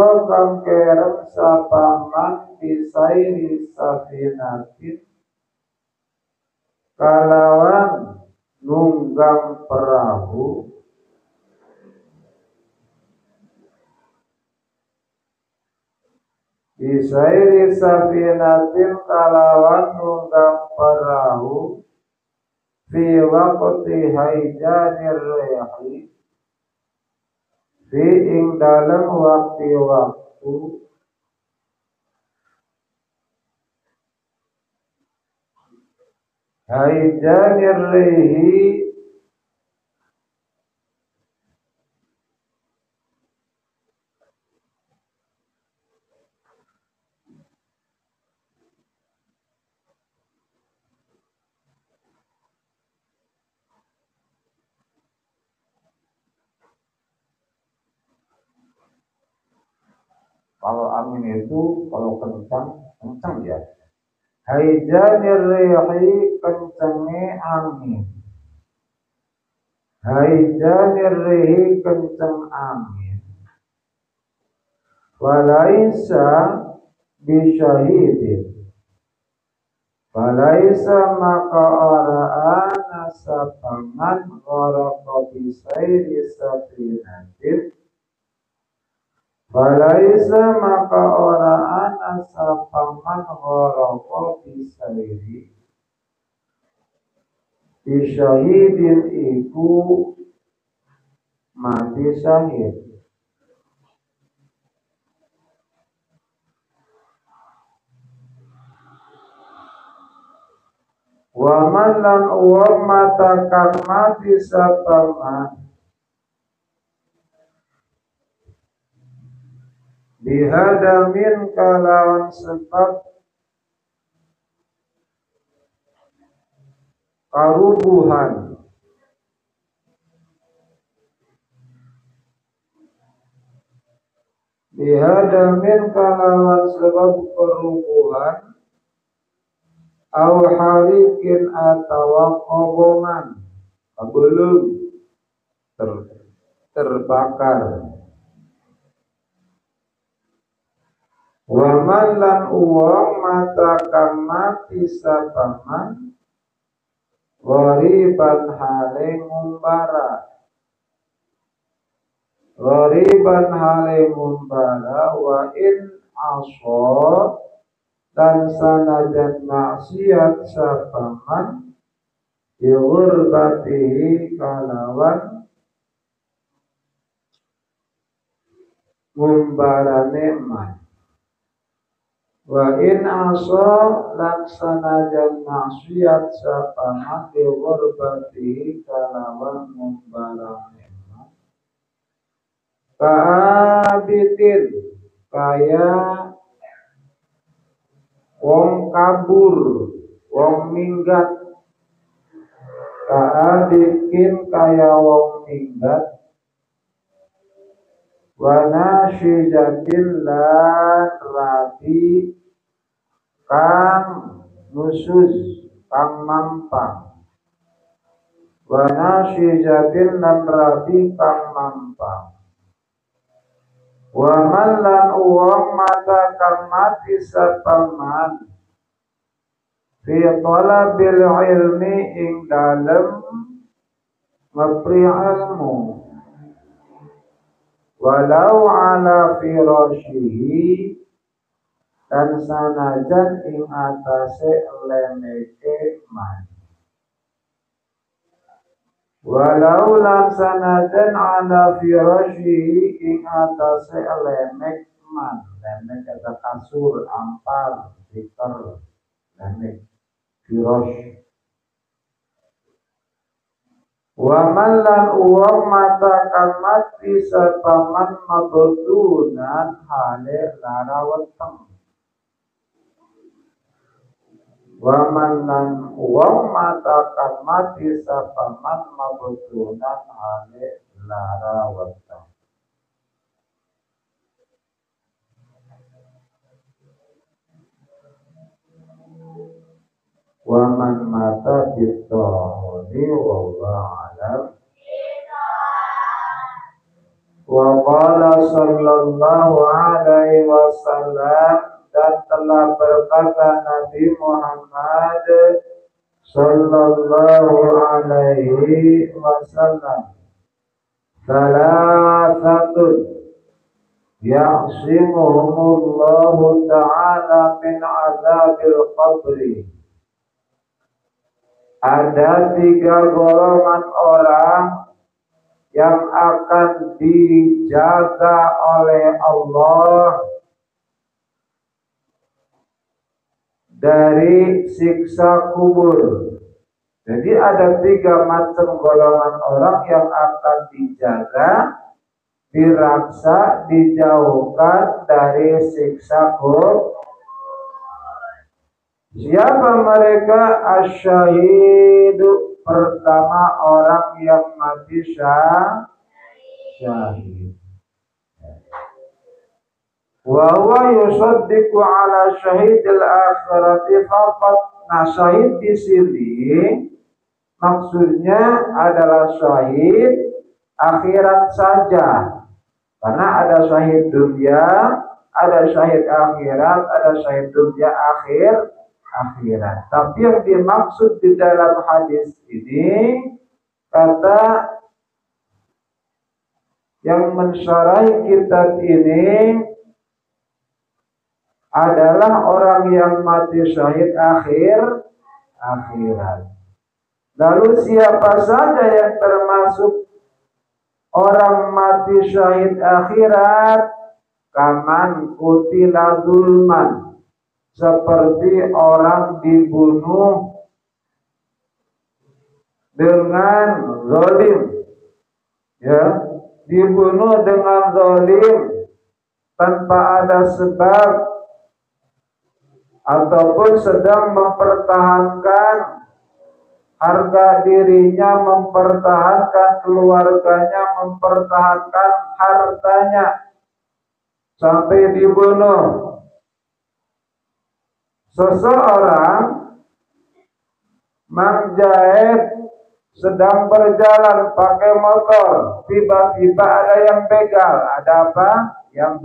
Mongko kang kerem sapaman bisairi safinatin kalawan nunggang perahu bisairi safinatin kalawan nunggang perahu fi waqti haijanir rehi fi ing dalam waktu haijanir rehi kalau angin itu kalau kencang ya. Haijanir rihi kencangnya angin. Haijanir rihi kencang angin. Walaisa bisyahidin. Walaisa maka ora'ana sapangan gharqa bisairi safinatin. Walaisa maka ora'ana sapangan gharqa bisairi bisyahidin iku mati syahid. Wa man lan uwa mata kang mati sapaman bihadamin kalawan sebab karubuhan bihadamin kalawan sebab kerubuhan au harikin atawa kobongan belum terbakar. Wa man lan uwong mata kang mati sapaman ghoriban hale ngumbara wa in aso dan sanajan maksiat sapaman yughrbatihi kalawan ngumbarane man. Wa in aso lan sanajan maksiat sapaman yughrbatihi kalawan ngumbarane man. Kaabitin kaya wong kabur, wong minggat. Kaabitin kaya wong minggat. Wana syijatin lan rabi kang nusus kang mampang. Wana syijatin lan rabi kang mampang. Wa man lan uwong mata kang mati sapaman fi talabil ilmi ing dalem ngepri ilmu walau ala firasyihi dan sanajan ing atase lemeke man. Walau lan sanajan ala firasyihi ing atase lemek man. Lemek kata kasur, ampal, tikar, lemek, firash. Wa man lan uwang mata kang mati sapaman mabutunan hale lara weteng. Wa man lan uwang mata kang mati sapaman mabutunan hale lara weteng. Wa man mata bitahuni wallahu alam. Wa Qala sallallahu alaihi wasallam, dan telah berkata Nabi Muhammad sallallahu alaihi wasallam, salasatun ya'simuhumullahu ta'ala min azabil qabri. Ada 3 golongan orang yang akan dijaga oleh Allah dari siksa kubur. Jadi ada 3 macam golongan orang yang akan dijaga, diraksa, dijauhkan dari siksa kubur. Siapa mereka? Asyahidu, pertama orang yang mati syahid. Wa huwa yusaddiqu ala syahidil akhirati faqat. Nah, syahid di sini maksudnya adalah syahid akhirat saja. Karena ada syahid dunia, ada syahid akhirat, ada syahid dunia akhirat. Tapi yang dimaksud di dalam hadis ini, kata yang mensyarahi kitab ini adalah orang yang mati syahid akhirat. Lalu siapa saja yang termasuk orang mati syahid akhirat? Kaman qutila zulman, seperti orang dibunuh dengan zalim, ya, dibunuh dengan zalim tanpa ada sebab, ataupun sedang mempertahankan harga dirinya, mempertahankan keluarganya, mempertahankan hartanya sampai dibunuh. Seseorang menjahit sedang berjalan pakai motor, tiba-tiba ada yang begal. Ada apa? Yang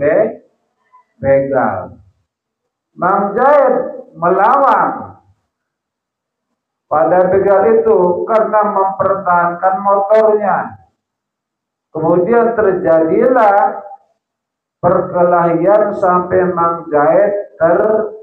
begal. Mang Jahid melawan pada begal itu karena mempertahankan motornya. Kemudian terjadilah perkelahian sampai Mang Jahid terbunuh.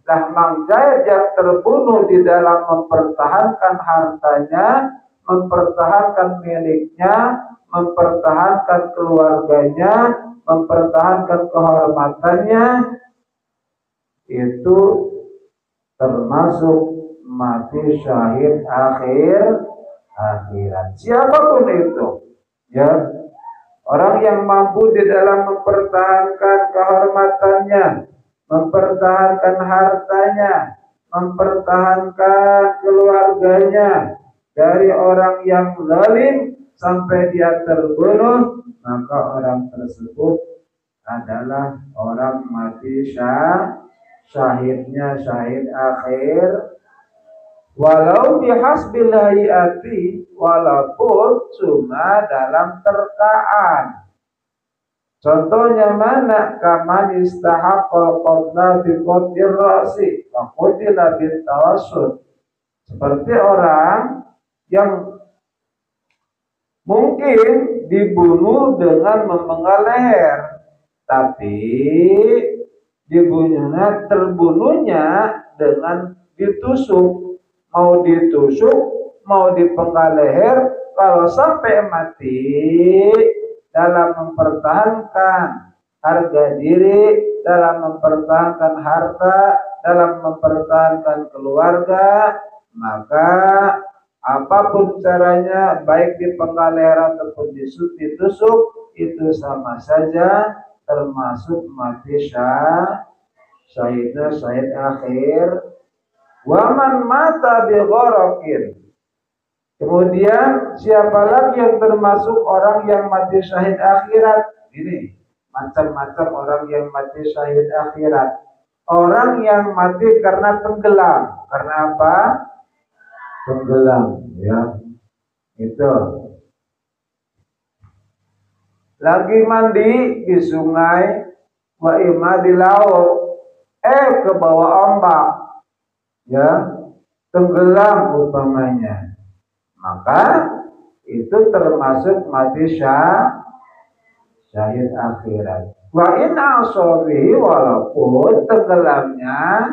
Nah, Mang Jahid yang terbunuh di dalam mempertahankan hartanya, mempertahankan miliknya, mempertahankan keluarganya, mempertahankan kehormatannya, itu termasuk mati syahid akhirat. Siapapun itu, ya, orang yang mampu di dalam mempertahankan kehormatannya, mempertahankan hartanya, mempertahankan keluarganya dari orang yang zalim sampai dia terbunuh, maka orang tersebut adalah orang mati syahidnya syahid akhir. Walau bihasbil hayati, walaupun cuma dalam terkaan. Contohnya mana? Kaman istahaqqal qatla bi qatir ra'si wa qutila bil tawassut. Seperti orang yang mungkin dibunuh dengan memenggal leher, tapi terbunuhnya dengan ditusuk. Mau ditusuk, mau dipenggal leher, kalau sampai mati dalam mempertahankan harga diri, dalam mempertahankan harta, dalam mempertahankan keluarga, maka apapun caranya, baik dipenggal leher ataupun ditusuk, itu sama saja termasuk mati syahidnya syahid akhir. Waman mata bi gharakin. Kemudian siapa lagi yang termasuk orang yang mati syahid akhirat? Ini macam-macam orang yang mati syahid akhirat. Orang yang mati karena tenggelam. Karena apa? Tenggelam, ya. Itu. lagi mandi di sungai, wa ima di laut, ke bawah ombak, ya, tenggelam umpamanya, maka itu termasuk mati syahid akhirat. Wa in asobi, walaupun tenggelamnya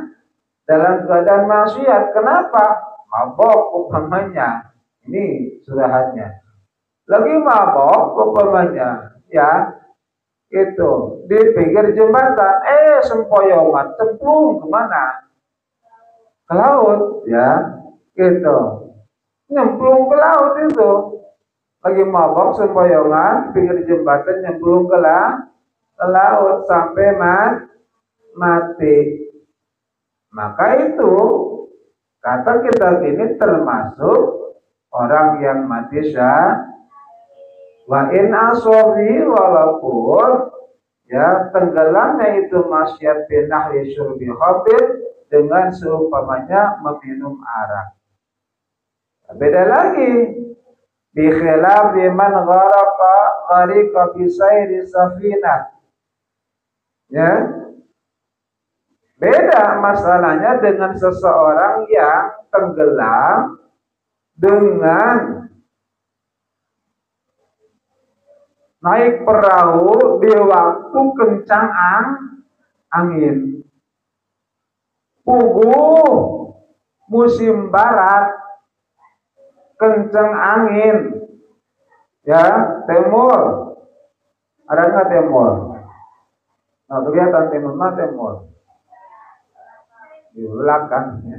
dalam keadaan maksiat. Kenapa? Mabok umpamanya. Ini surahannya. Lagi mabok umpamanya, ya, itu di pinggir jembatan, sempoyongan cemplung kemana? Ke laut, ya, gitu. Nyemplung ke laut itu. Lagi mabok sempoyongan pinggir jembatan, nyemplung ke laut sampai mati. Maka itu kata kitab ini termasuk orang yang mati wa in asobi, walaupun ya tenggelamnya itu maksiat binahwi syurbi khamr dengan seumpamanya meminum arak. Beda lagi bi khilaf man ghariqa bi sayri safinah, ya, beda masalahnya dengan seseorang yang tenggelam dengan naik perahu di waktu kencang angin. Puguh musim barat, kencang angin, ya, timur. Ada nggak timur? Nah, kelihatan timur mana timur? Di belakang, ya.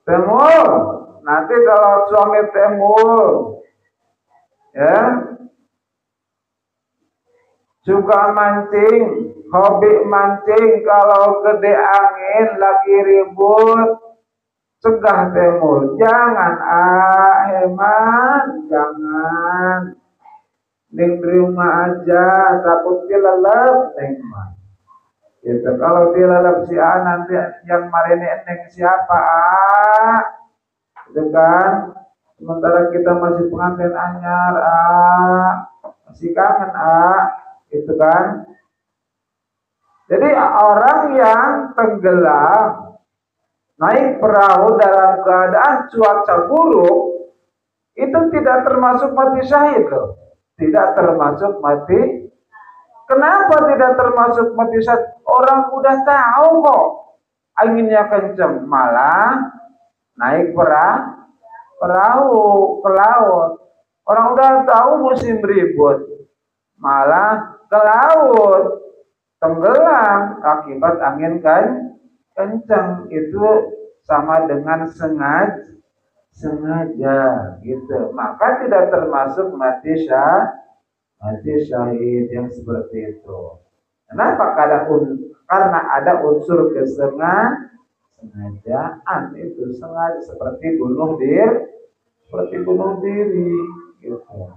Timur. Nanti kalau suami timur, ya, suka mancing, hobi mancing, kalau gede angin lagi ribut, cegah timur. Jangan, hemat, jangan. Ning rumah aja, takut dilelep, neng. Gitu. Kalau dilelep si A, nanti yang marine neng siapa, gitu kan? Sementara kita masih pengantin anyar, masih kangen, gitu kan? Jadi orang yang tenggelam naik perahu dalam keadaan cuaca buruk itu tidak termasuk mati syahid loh. Tidak termasuk mati. Kenapa tidak termasuk mati syahid? Orang udah tahu kok anginnya kenceng, malah naik perahu ke laut. Orang udah tahu musim ribut, malah ke laut, tenggelam akibat angin kencang. Itu sama dengan sengaja gitu. Maka tidak termasuk mati syahid yang seperti itu. Kenapa? Karena ada unsur kesengajaan. Itu sengaja, seperti bunuh diri gitu.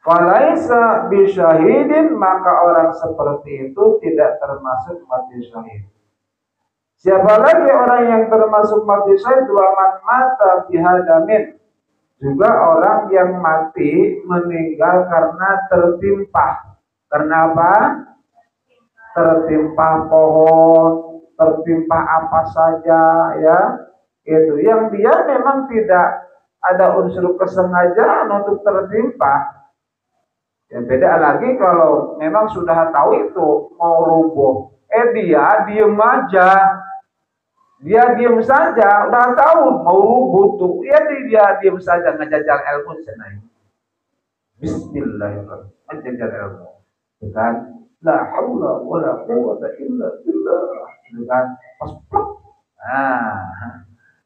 Falaisa bisyahidin, maka orang seperti itu tidak termasuk mati syahid. Siapa lagi orang yang termasuk mati syahid? Wa man mata bihadamin, juga orang yang mati meninggal karena tertimpa. Karena apa? Tertimpa pohon, tertimpa apa saja, ya. Itu yang dia memang tidak ada unsur kesengajaan untuk tertimpa. Ya, beda lagi kalau memang sudah tahu itu mau rubuh, dia diem aja, dia diem saja, udah tahu mau rubuh tuh, dia diem saja ngejajal ilmu senai. Bismillahirrahmanirrahim, ngejajal ilmu, bukan? La haula wala quwwata illa billah, bukan? Pas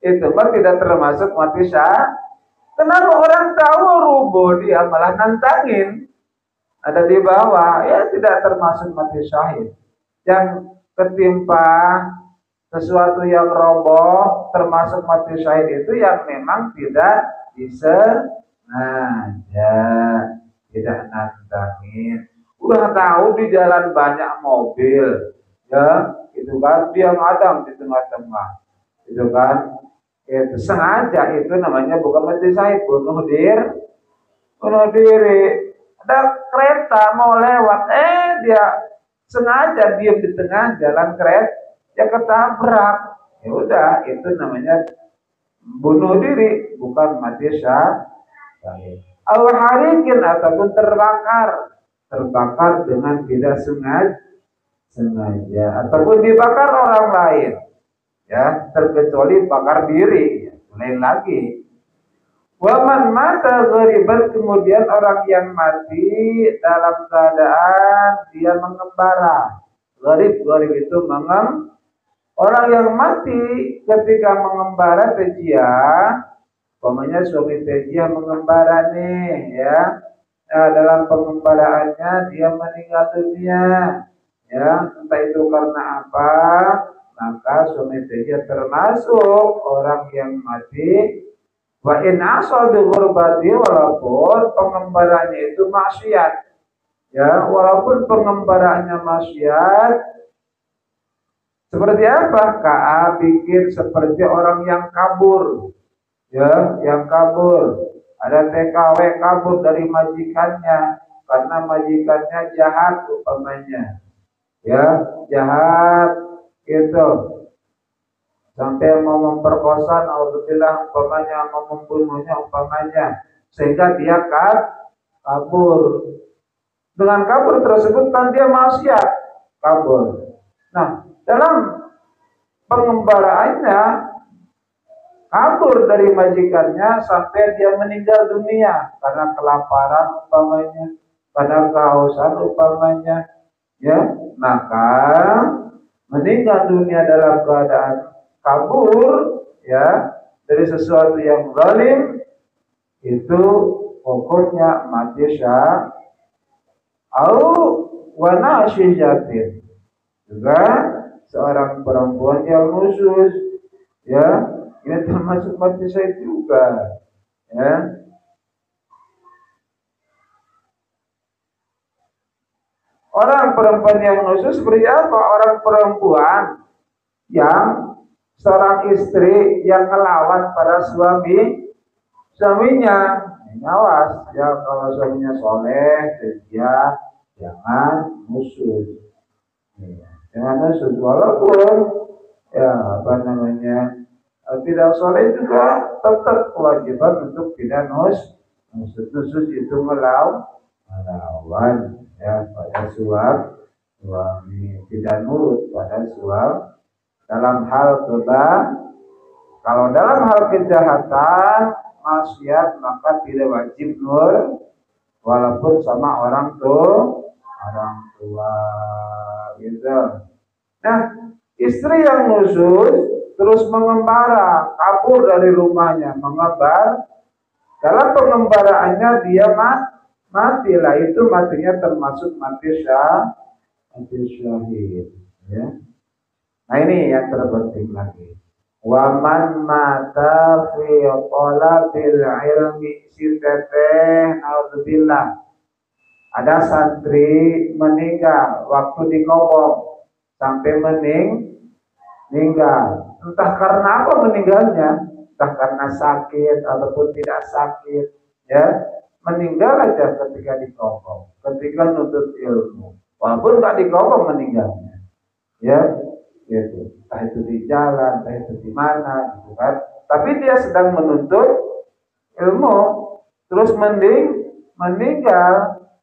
itu mah tidak termasuk mati syahid. Kenapa orang tahu rubuh dia malah nantangin? Ada di bawah, ya tidak termasuk mati syahid. Yang ketimpa sesuatu yang roboh termasuk mati syahid itu yang memang tidak disengaja, tidak nantangin. Udah tahu di jalan banyak mobil, ya, itu kan dia ngadang di tengah-tengah, itu kan. Itu sengaja, itu namanya bukan mati syahid, bunuh diri. Ada kereta mau lewat, dia sengaja diam di tengah jalan kereta, dia ketabrak. Ya udah, itu namanya bunuh diri, bukan mati syahid. Al-harikin ataupun terbakar dengan tidak sengaja ataupun dibakar orang lain, ya, terkecuali bakar diri, ya, lain lagi. Waman mata ghariban, kemudian orang yang mati dalam keadaan dia mengembara. Gharib itu orang yang mati ketika mengembara tejia, umpamanya suami tejia mengembara nih, ya. Nah, dalam pengembaraannya dia meninggal dunia, ya, entah itu karena apa, maka suami tejia termasuk orang yang mati. Wa in asal bi ghurbati, walaupun pengembaranya itu maksiat, ya, walaupun pengembaranya maksiat. Seperti apa? Ka'a bikin seperti orang yang kabur, ya, yang kabur. Ada TKW kabur dari majikannya karena majikannya jahat umpamanya, ya, jahat gitu. Sampai mau memperkosa, alhamdulillah, umpamanya mau membunuhnya umpamanya, sehingga dia kabur. Dengan kabur tersebut kan dia maksiat, kabur. Nah, dalam pengembaraannya kabur dari majikannya sampai dia meninggal dunia karena kelaparan umpamanya, karena kehausan umpamanya, ya, maka meninggal dunia dalam keadaan kabur, ya, dari sesuatu yang zalim, itu pokoknya mati syahid. Au wana syijatin, juga seorang perempuan yang khusus, ya, ini termasuk mati syahid juga, ya. Orang perempuan yang khusus seperti apa? Orang perempuan yang seorang istri yang melawan pada suaminya, awas ya, kalau suaminya soleh, dia jangan musuh, ya, jangan musuh, walaupun, ya, apa namanya, tidak soleh juga tetap kewajiban untuk tidak musuh itu melawan, ya, pada suami, tidak nurut pada suami dalam hal kalau dalam hal kejahatan maksiat maka tidak wajib nur walaupun sama orang tua gitu. Nah, istri yang khusus terus mengembara, kabur dari rumahnya, mengembar, dalam pengembaraannya dia matilah, itu matinya termasuk mati syahid, ya. Nah, ini yang terpenting lagi. Waman mata fi talabil ilmi, si teteh naudzubillah. Ada santri meninggal waktu di Kobong sampai meninggal. Entah karena apa meninggalnya, entah karena sakit ataupun tidak sakit, ya. Meninggal aja ketika di Kobong, ketika nuntut ilmu. Walaupun nggak di Kobong meninggalnya, ya. Gitu. Entah itu di jalan, entah itu di mana, gitu kan. Tapi dia sedang menuntut ilmu, terus meninggal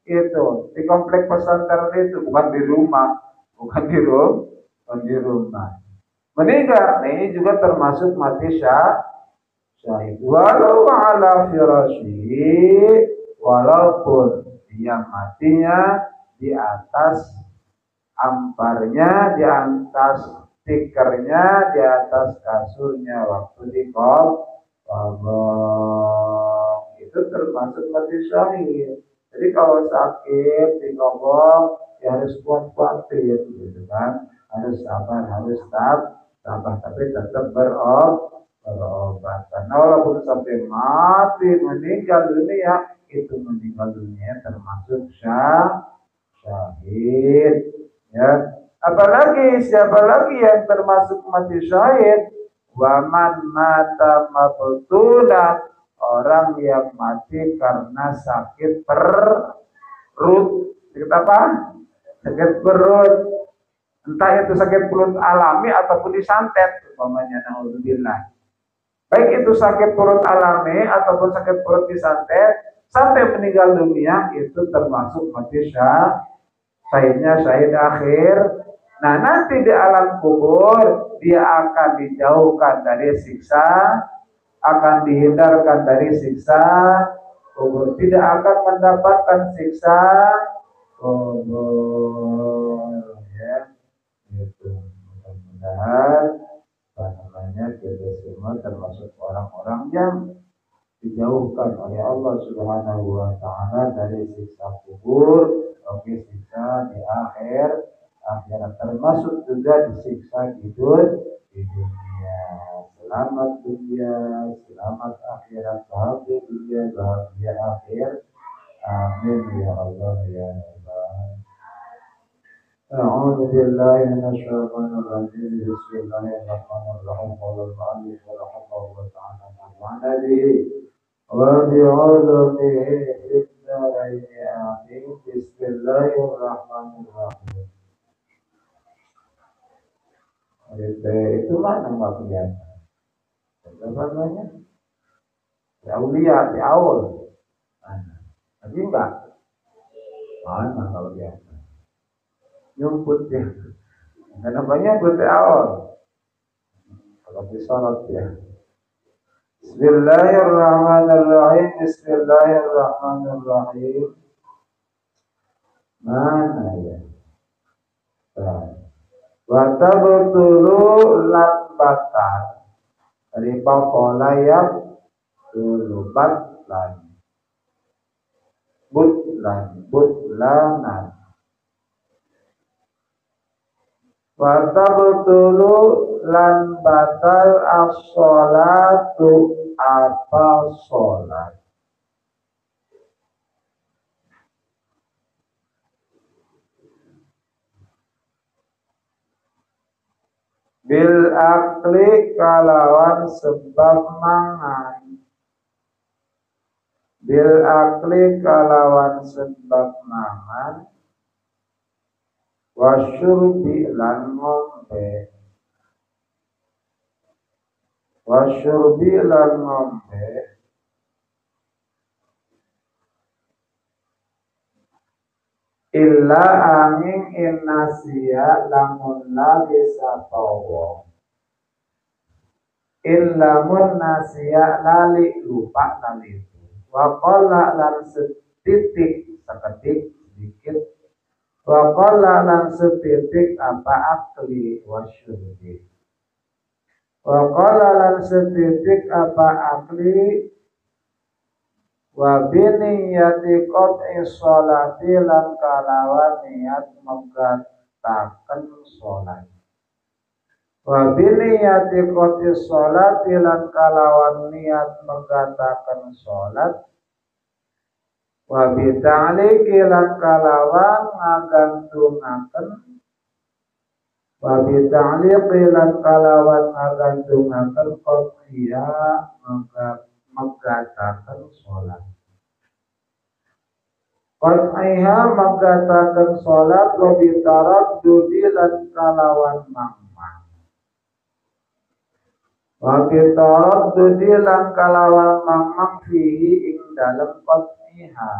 itu di komplek pesantren itu, bukan di rumah, bukan di rumah. Meninggal, nah ini juga termasuk mati syahid. Walau ala firasyi, walaupun dia matinya di atas amparnya, di atas tikernya, di atas kasurnya waktu di Kobong, itu termasuk mati syahid. Jadi kalau sakit di Kobong ya harus kuat-kuatin, gitu kan, harus sabar, harus sabar, tapi tetap berobat. Karena walaupun sampai mati meninggal dunia, itu meninggal dunia termasuk syahid. Ya, apalagi siapa lagi yang termasuk mati syahid? Waman mata mabtulan, orang yang mati karena sakit perut. Sakit apa? Sakit perut. Entah itu sakit perut alami ataupun disantet, umpamanya naudzubillah. Baik itu sakit perut alami ataupun sakit perut disantet sampai meninggal dunia, itu termasuk mati syahidnya syahid akhir. Nah, nanti di alam kubur dia akan dijauhkan dari siksa, akan dihindarkan dari siksa kubur, tidak akan mendapatkan siksa kubur, ya. Itu mudah-mudahan kita semua termasuk orang-orang yang dijauhkan oleh Allah Subhanahu wa taala dari siksa kubur, oke, siksa di akhirat, termasuk juga disiksa di dunia. Selamat dunia, selamat akhirat, bahagia dunia, bahagia akhir. Amin ya Allah ya Allah. أعوذ بالله من الشيطان الرجيم بسم الله الرحمن الرحيم قال المؤلف رحمه الله تعالى ونفعنا به وبعلومه في الدارين آمين. بسم الله الرحمن الرحيم. Itu mana maksudnya? Apa namanya? Aulia di awal. Tapi enggak. Mana kalau biasa? Nyumput ya. Namanya putih awal. Kalau disorot ya. Bismillahirrahmanirrahim. Bismillahirrahmanirrahim. Mana ya? Wata bertulu lan batal. Dari pakola yang dulu batlan. Butlanan. Wata bertulu lan batal as-sholatu apa sholat. Bil akli kalawan sebab mangan. Bil akli kalawan sebab mangan. Wasyurbi lan ngombe. Wasyurbi lan ngombe. Illa angin innasia lamun lagi satawa. Illa mun nasia lali lupa lali itu. Wa qala lan setitik seketik sedikit. Wa qala lan setitik apa akli wasyurbi. Wa qala lan setitik apa akli wa biniyati qat'i sholati lan kalawan niat megataken sholat. Wa biniyati qat'i sholati lan kalawan niat megataken sholat. Wa bita'liqi lan kalawan ngagantungaken. Wa bita'liqi lan kalawan ngagantungaken qat'iya megataken sholat. Qat'iha megataken sholat wa bitaraddudi lan kalawan mamang. Wa bitaraddudi lan kalawan mamang fihi ing dalem qat'iha.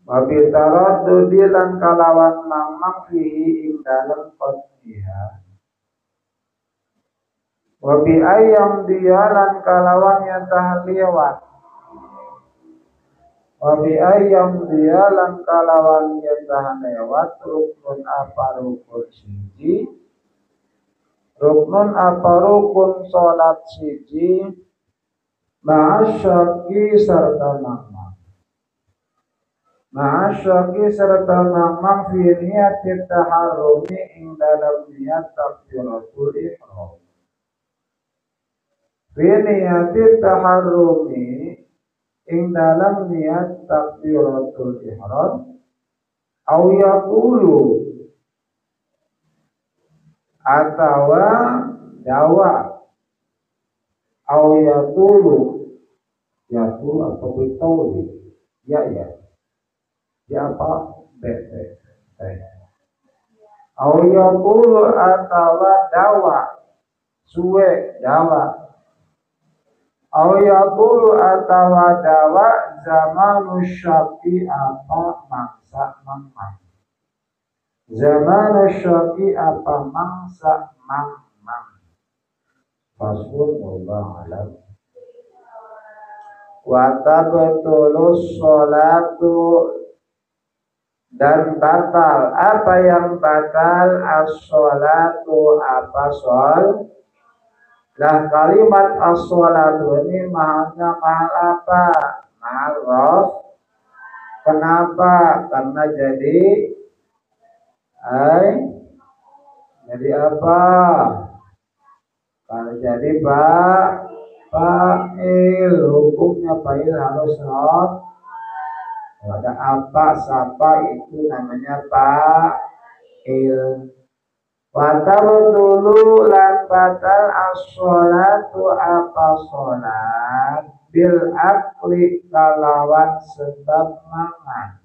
Wa bitaraddudi lan kalawan mamang fihi ing dalem qat'iha. Wa bi ayyam dialan kalawan yang tahliwat. Wa bi ayyam dialan kalawan yang tahliwat. Rukun apa rukun siji. Rukun apa rukun sholat siji. Ma'asyaki serta mamang. Ma'asyaki serta mamang fi niyatit taharrumi ing dalam niat takbiratul ihram. Biniyati taharrumi ing dalam niat takbiratul ihram au yaqulu atawa dawa au yatulu atau bituli ya apa au yatulu atawa dawa suwe dawa au yatulu atawa dawa zamanu syaqi apa mangsa mang zamanu syaqi apa mangsa mang Fasul Allah alam wa tabtulus sholatu dan batal apa yang batal as-sholatu apa shol lah kalimat as-sholatu ini mahalnya mahal apa mahal rof kenapa karena jadi apa kalau jadi fa'il hukumnya fa'il harus rof. Ada apa siapa itu namanya fa'il. Wa tabtulu lan batal as-sholatu apa sholat bil akli kalawan sebab mangan.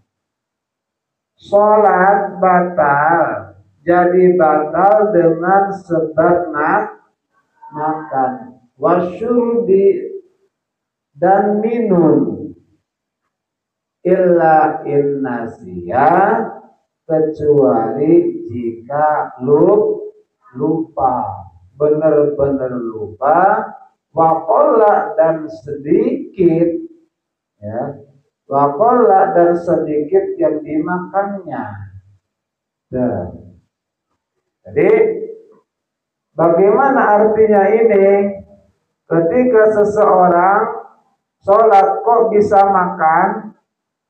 Sholat batal jadi batal dengan sebab makan wasyurbi dan minum illa innasiya kecuali jika lupa benar-benar lupa waqalla dan sedikit ya waqalla dan sedikit yang dimakannya. Jadi bagaimana artinya ini? Ketika seseorang sholat kok bisa makan,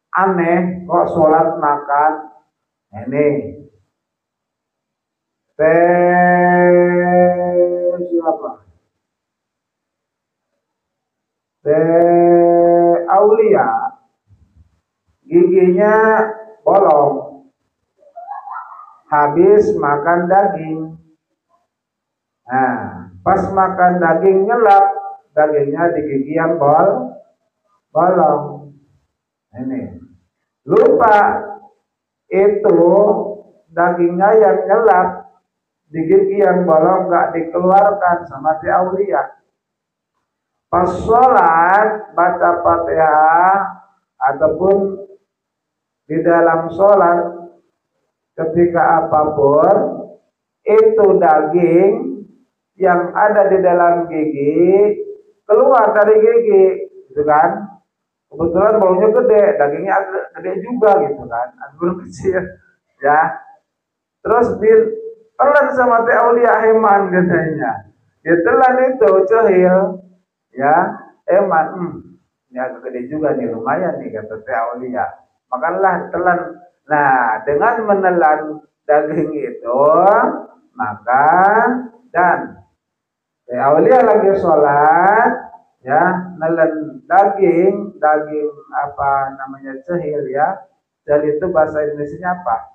aneh kok sholat makan. Ini siapa? Aulia, giginya bolong, habis makan daging. Nah, pas makan daging ngelap, dagingnya di gigi yang bolong. Ini lupa itu dagingnya yang ngelap di gigi yang bolong nggak dikeluarkan sama si Aulia. Pas sholat baca Fatihah ataupun di dalam sholat ketika apapun itu daging yang ada di dalam gigi keluar dari gigi, gitu kan? Kebetulan baunya gede, dagingnya agak gede juga, gitu kan? Agak kecil, ya. Terus ditelan sama Teh Aulia Heman katanya. Ditelan itu cehil, ya. Heman, ini agak gede juga nih, lumayan nih kata Teh Aulia. Makanlah telan. Nah, dengan menelan daging itu, maka dan Aulia lagi sholat, ya, nelen daging apa namanya cehil ya. Cehil itu bahasa Indonesia apa?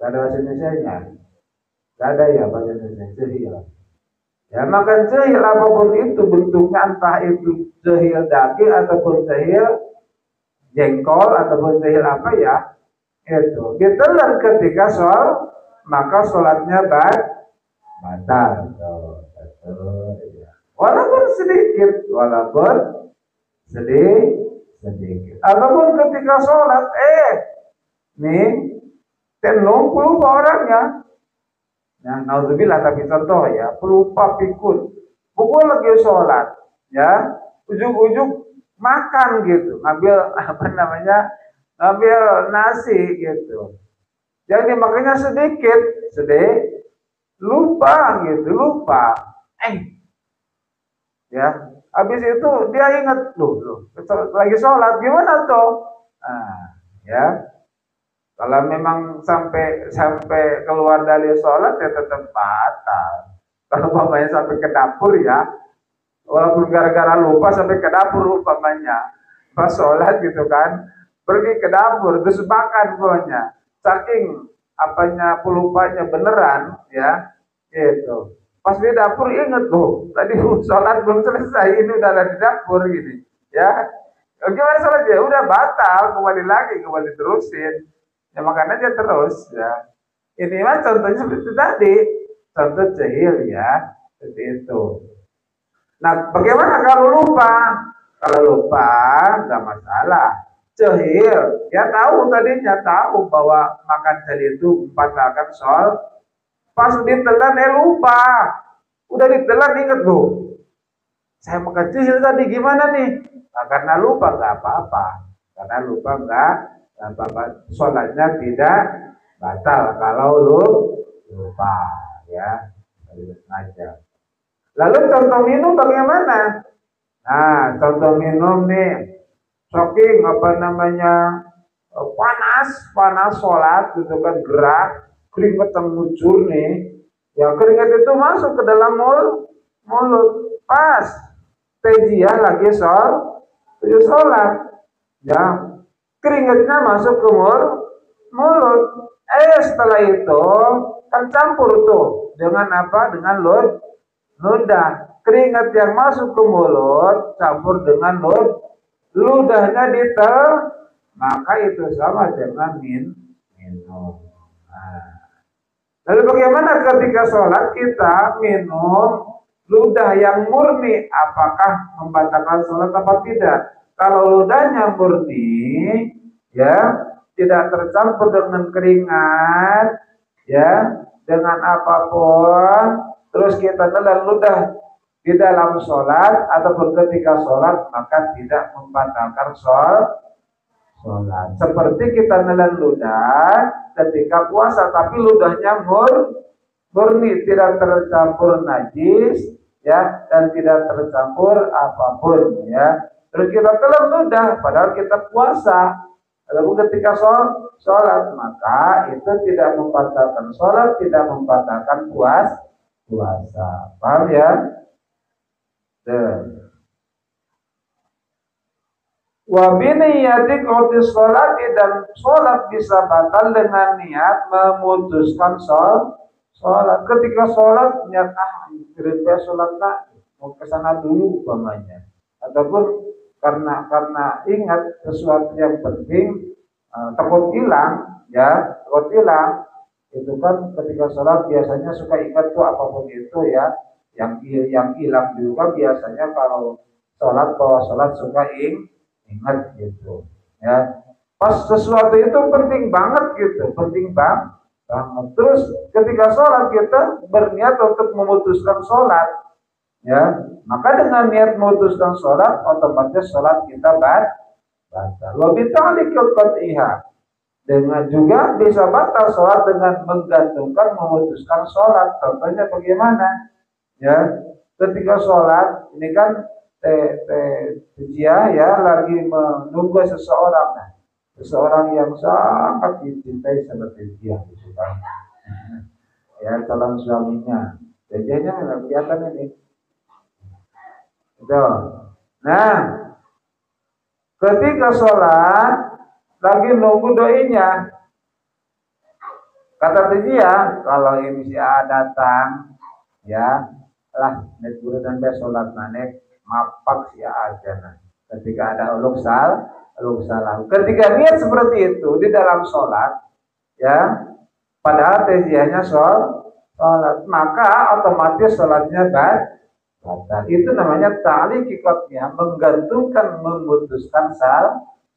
Gak ada bahasa Indonesia-nya. Gak ada ya bahasa Indonesia cehil. Ya makan cehil apapun itu bentuknya, entah itu cehil daging ataupun cehil jengkol ataupun cehil apa ya, itu ditelan ketika sholat, maka sholatnya batal. Walaupun sedikit. Ataupun ketika sholat, nih, pelupa orangnya. Nah, naudzubillah tapi contoh ya, pelupa pikun. Pukul lagi sholat, ya, ujung-ujung makan gitu, ngambil nasi gitu. Jadi makanya sedikit, lupa. Ya, habis itu dia ingat loh, lagi sholat gimana tuh? Nah, ya, kalau memang sampai keluar dari sholat ya tetap batal. Kalau umpamanya sampai ke dapur ya, walaupun gara-gara lupa sampai ke dapur umpamanya, pas sholat gitu kan, pergi ke dapur terus makan pokoknya, saking apanya pelupanya beneran ya, gitu. Pas di dapur inget tuh, tadi sholat belum selesai, ini udah ada di dapur gini, ya. Gimana sholatnya? Udah batal, kembali terusin. Ya makan aja terus, ya. Ini mah contohnya seperti itu tadi, contoh jahil ya, seperti itu. Nah, bagaimana kalau lupa? Kalau lupa nggak masalah. Jahil, ya tahu tadinya tahu bahwa makan tadi itu membatalkan sholat. Pas ditelan lupa. Udah ditelan inget loh. Saya makan jahil tadi gimana nih? Nah, karena lupa nggak apa-apa. Karena lupa nggak apa-apa. Sholatnya tidak batal kalau lu lupa ya. Sengaja. Lalu contoh minum bagaimana? Nah, contoh minum nih, saking panas sholat gitu kan gerak, keringat mengucur nih, ya keringat itu masuk ke dalam mulut, pas tejia lagi sholat, ya keringatnya masuk ke mulut, setelah itu kan campur tuh dengan apa? Dengan ludah. Keringat yang masuk ke mulut campur dengan ludahnya maka itu sama dengan minum. Nah, lalu bagaimana ketika sholat kita minum ludah yang murni, apakah membatalkan sholat atau tidak? Kalau ludahnya murni, ya tidak tercampur dengan keringat, ya dengan apapun, terus kita telan ludah di dalam sholat ataupun ketika sholat, maka tidak membatalkan sholat. Seperti kita nelan ludah ketika puasa, tapi ludahnya murni, tidak tercampur najis, ya, dan tidak tercampur apapun, ya. Terus kita telan ludah, padahal kita puasa. Lalu ketika sholat, maka itu tidak membatalkan sholat, tidak membatalkan puasa. Paham ya? Wa biniyati qati sholati, dan sholat bisa batal dengan niat memutuskan sholat. Ketika sholat niat kira sholat mau kesana dulu umpamanya, ataupun karena ingat sesuatu yang penting, takut hilang, itu kan ketika sholat biasanya suka ingat tuh apapun itu ya. Yang hilang juga biasanya kalau bahwa sholat suka ingat gitu, ya. Pas sesuatu itu penting banget gitu, penting banget. Terus ketika sholat kita berniat untuk memutuskan sholat, ya, maka dengan niat memutuskan sholat otomatis sholat kita batal. Lebih ta'liqat dengan juga bisa batal sholat dengan menggantungkan memutuskan sholat. Contohnya bagaimana? Ya, ketika sholat ini kan ya lagi menunggu seseorang yang sangat dicintai seperti dia gitu kan, ya calon suaminya, jadinya nggak kelihatan ini itu. Nah, ketika sholat lagi nunggu doinya, kata dia kalau ini si A datang, ya lah nek guru dan sholat nanek mapak si aja. Ketika ada uluk salam, ketika niat seperti itu di dalam sholat, ya padahal tejiannya sholat, maka otomatis sholatnya batal. Itu namanya ta'liqatnya, menggantungkan, memutuskan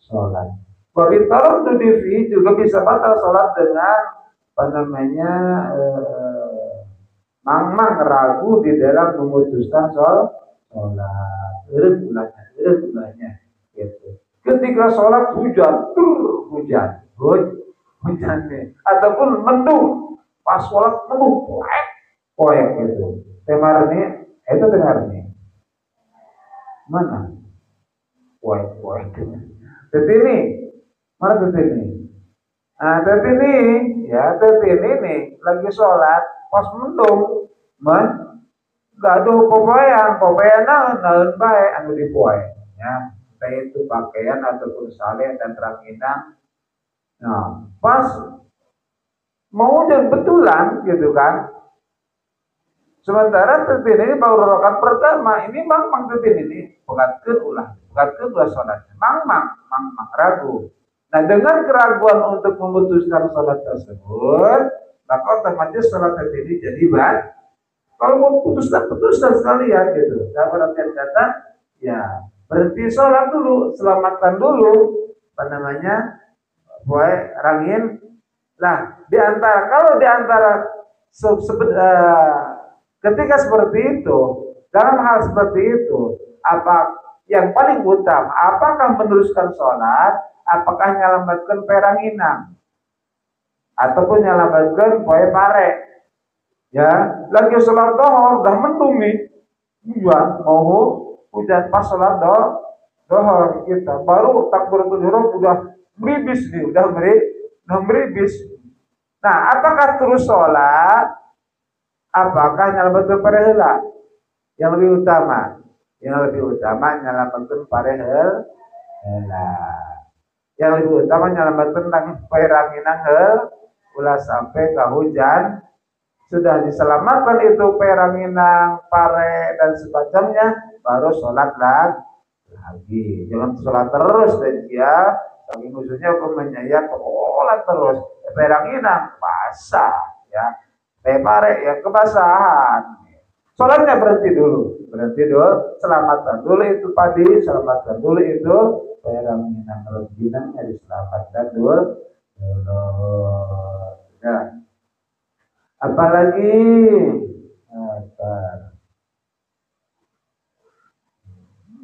sholat. Wabitarok tudifi juga bisa batal sholat dengan mang ragu di dalam memutuskan sholat. Irregulanya gitu. Ketika sholat hujan nih, ataupun mendung, pas sholat mendung poek gitu. Temarnya itu dengarnya mana? Poek. Tetini mana tetini? Nah tetini nih lagi sholat pas mendung, gaduh popoean naon bae anu dipoe, ya, baik itu pakaian ataupun saleh dan ranginang. Nah, pas mau hujan betulan gitu kan, Sementara tetin ini baru rakaat pertama ini mang tetin ini bukan ulah, bukan dua sholatnya, mang ragu. Nah dengan keraguan untuk memutuskan sholat tersebut, maka otomatis sholat tetin ini jadi batal. Kalau mau putuskan sekalian gitu. Dalam artian kata, ya berhenti sholat dulu, selamatkan dulu, apa namanya, rangin. Nah, kalau di antara ketika seperti itu, dalam hal seperti itu, apa yang paling utama? Apakah meneruskan sholat? Apakah nyelamatkan peranginang? Ataupun nyelamatkan poe pare? Ya, lagi sholat dohor, udah mendung nih. Iya, mau hujan pas sholat dohor kita. Baru takbiratul ihram udah meribis nih, udah meribis. Nah, apakah terus sholat? Apakah nyelamatkan pareheula? Yang lebih utama. Yang lebih utama nyelamatkan pareheula. Yang lebih utama nyelamatkan tentang peranginang ulah sampai ke hujan. Sudah diselamatkan itu peranginang, pare dan semacamnya, baru sholat lagi. Jangan sholat terus dan dia, tapi musuhnya menyayat sholat terus. Peranginang basah, ya. Pare ya kebasahan. Sholatnya berhenti dulu, selamatkan dulu itu padi, selamatkan dulu itu peranginang, rengginangnya diselamatkan dulu. Ya. Apalagi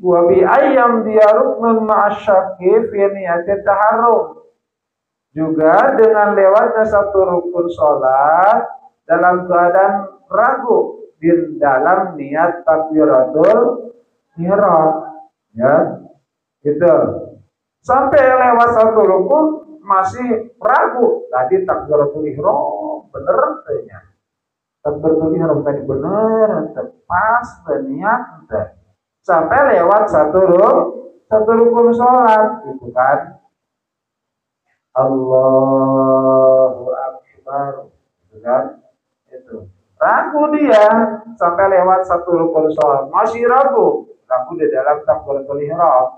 wa bi ayyam dia ruknun ma'asyaki fi niyatit taharrum. Juga dengan lewatnya satu rukun sholat dalam keadaan ragu di dalam niat takbiratul ihram, ya gitu. Sampai lewat satu rukun masih ragu, tadi takbiratul ihram bener tanya. Takbiratul ihram tadi bener, pas niat sampai lewat satu rukun sholat gitu kan. Allahu Akbar gitu kan. Itu ragu dia sampai lewat satu rukun sholat, masih ragu di dalam takbiratul ihram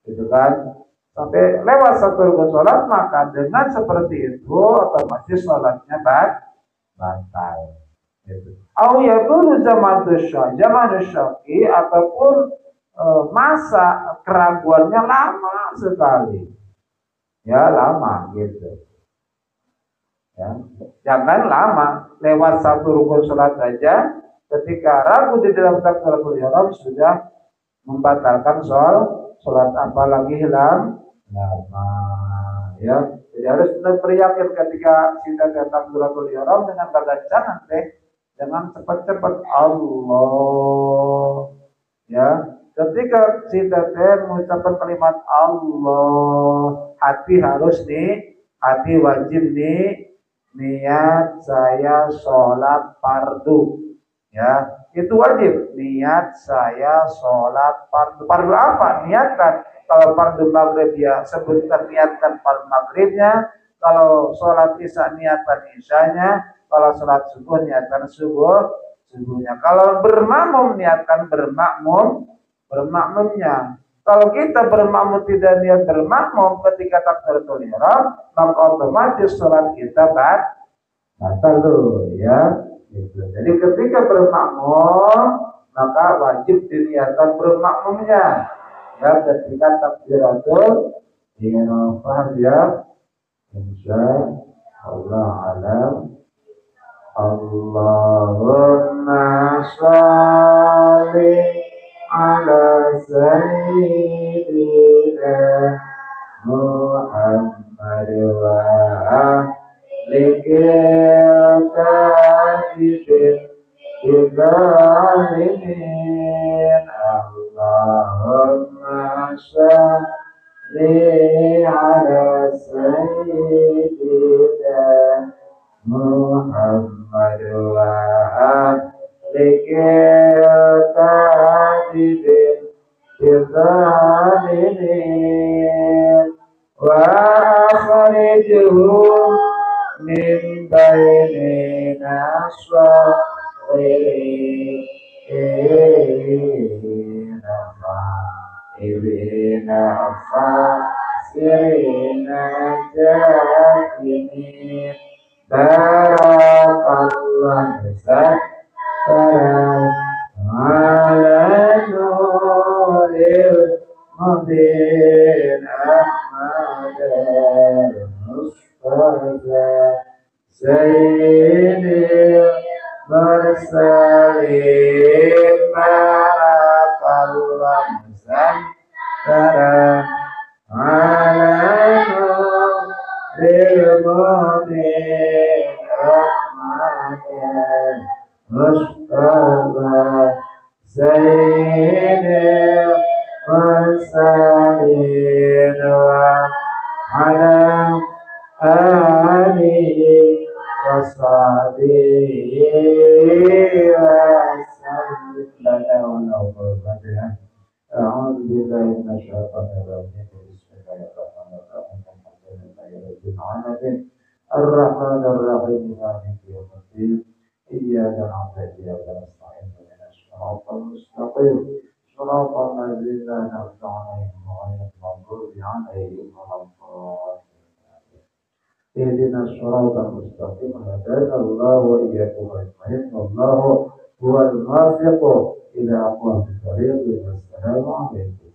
gitu kan, sampai lewat satu rukun sholat, maka dengan seperti itu otomatis sholatnya batal gitu. Au yakunu zaman syaki ataupun masa keraguannya lama sekali, ya lama gitu ya. Jangan lama, lewat satu rukun sholat saja ketika ragu di dalam takbiratul ihram sudah membatalkan sholat, apalagi hilang lama, ya. Jadi harus benar yakin ketika kita datang takbiratul ihram dengan kata jangan cepat-cepat Allah, ya. Ketika kita mengucapkan kalimat Allah, hati wajib niat saya sholat fardu, ya itu wajib. Niat saya sholat fardu apa? Niatkan. Kalau fardu maghrib ya sebutkan, niatkan fardu maghribnya. Kalau sholat isya niatkan isyanya. Kalau sholat subuh niatkan subuhnya. Kalau bermakmum niatkan bermakmumnya. Kalau kita bermakmum tidak niat bermakmum ketika takbiratul ihram, maka otomatis sholat kita batal loh, ya. Gitu. Jadi ketika bermakmum maka wajib diniatkan bermakmumnya, ya ketika takbiratul ihram. Paham ya? Insya Allah alam. Allahumma sholli ala sayyidina Muhammad wa alikil kadibin ibalimin. Allahumma sholli ala sayyidina Muhammad wa alikil kadibin ibalimin. Wa akhrijuhum min baini naswari sirina jatini barakallah salam ala nuril mubin Ahmad Mustafa Sayyidil Mursalin barakallah salam ala nuril mubin Ahmad Mustafa Sayyidil Mursalin wa ala alihi wa sahbihi wa sallam. A'udzu billahi minasyaitonir rajim. Bismillahirrahmanirrahim. Alhamdulillahi rabbil alamin. Ar-rahmanir rahim. Maliki yaumiddin. Iyyaka na'budu wa iyyaka nasta'in. Ihdinas siratal mustaqim. Shiratal ladzina an'amta 'alaihim ghairil maghdubi 'alaihim waladdallin. Ihdinas siratal mustaqim. Hadana Allah wa iyyakum ajma'in. Wallahu huwal muwaffiq ila aqwamit thariq. Wassalamu alaikum.